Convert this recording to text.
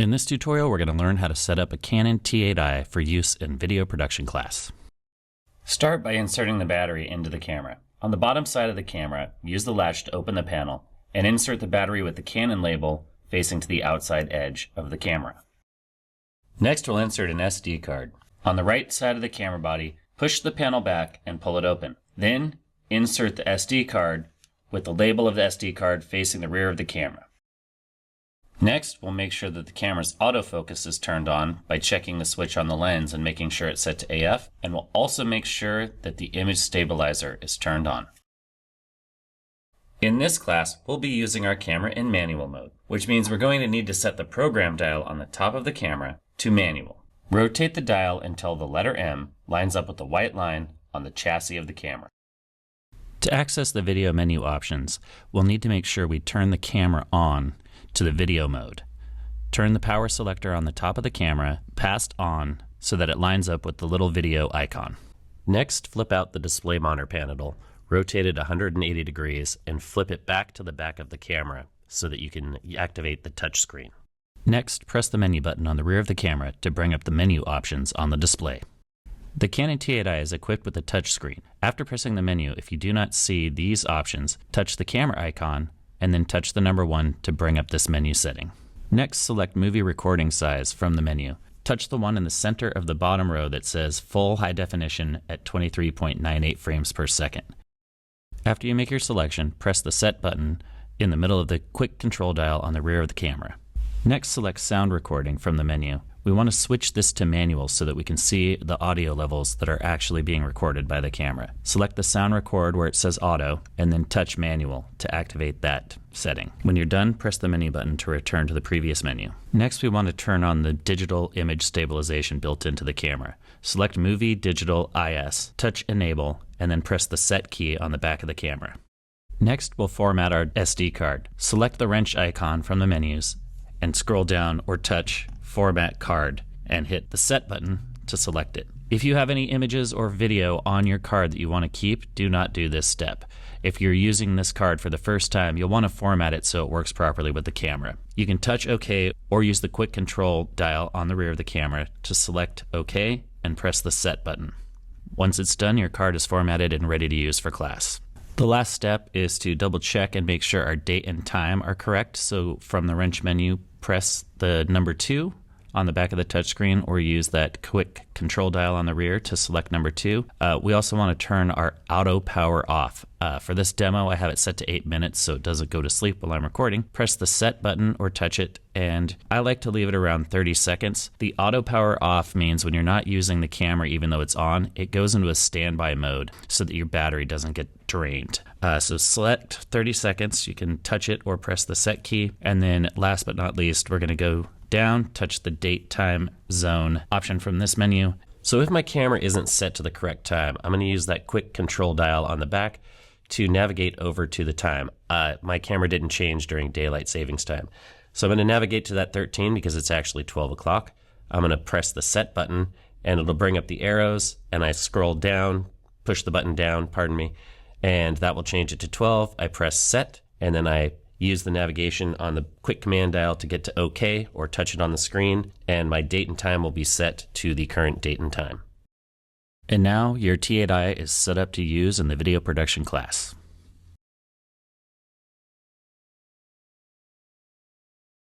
In this tutorial, we're going to learn how to set up a Canon T8i for use in video production class. Start by inserting the battery into the camera. On the bottom side of the camera, use the latch to open the panel and insert the battery with the Canon label facing to the outside edge of the camera. Next, we'll insert an SD card. On the right side of the camera body, push the panel back and pull it open. Then, insert the SD card with the label of the SD card facing the rear of the camera. Next, we'll make sure that the camera's autofocus is turned on by checking the switch on the lens and making sure it's set to AF, and we'll also make sure that the image stabilizer is turned on. In this class, we'll be using our camera in manual mode, which means we're going to need to set the program dial on the top of the camera to manual. Rotate the dial until the letter M lines up with the white line on the chassis of the camera. To access the video menu options, we'll need to make sure we turn the camera on to the video mode. Turn the power selector on the top of the camera past on so that it lines up with the little video icon. Next, flip out the display monitor panel, rotate it 180 degrees, and flip it back to the back of the camera so that you can activate the touch screen. Next, press the menu button on the rear of the camera to bring up the menu options on the display. The Canon T8i is equipped with a touch screen. After pressing the menu, if you do not see these options, touch the camera icon and then touch the number 1 to bring up this menu setting. Next, select Movie Recording Size from the menu. Touch the one in the center of the bottom row that says Full High Definition at 23.98 frames per second. After you make your selection, press the Set button in the middle of the quick control dial on the rear of the camera. Next, select Sound Recording from the menu. We want to switch this to manual so that we can see the audio levels that are actually being recorded by the camera. Select the sound record where it says auto and then touch manual to activate that setting. When you're done, press the menu button to return to the previous menu. Next, we want to turn on the digital image stabilization built into the camera. Select Movie Digital IS, touch Enable, and then press the Set key on the back of the camera. Next, we'll format our SD card. Select the wrench icon from the menus and scroll down or touch Format Card and hit the Set button to select it. If you have any images or video on your card that you want to keep, do not do this step. If you're using this card for the first time, you'll want to format it so it works properly with the camera. You can touch OK or use the quick control dial on the rear of the camera to select OK and press the Set button. Once it's done, your card is formatted and ready to use for class. The last step is to double check and make sure our date and time are correct. So from the wrench menu, press the number 2 on the back of the touchscreen or use that quick control dial on the rear to select number 2. We also want to turn our auto power off. For this demo, I have it set to 8 minutes so it doesn't go to sleep while I'm recording. Press the Set button or touch it, and I like to leave it around 30 seconds. The auto power off means when you're not using the camera even though it's on, it goes into a standby mode so that your battery doesn't get drained. So select 30 seconds, you can touch it or press the Set key, and then last but not least, we're going to go down, touch the date, time, zone option from this menu. So if my camera isn't set to the correct time, I'm going to use that quick control dial on the back to navigate over to the time. My camera didn't change during daylight savings time. So I'm going to navigate to that 13 because it's actually 12 o'clock. I'm going to press the Set button and it'll bring up the arrows, and I scroll down, push the button down, pardon me, and that will change it to 12. I press Set, and then I use the navigation on the quick command dial to get to OK or touch it on the screen, and my date and time will be set to the current date and time. And now your T8i is set up to use in the video production class.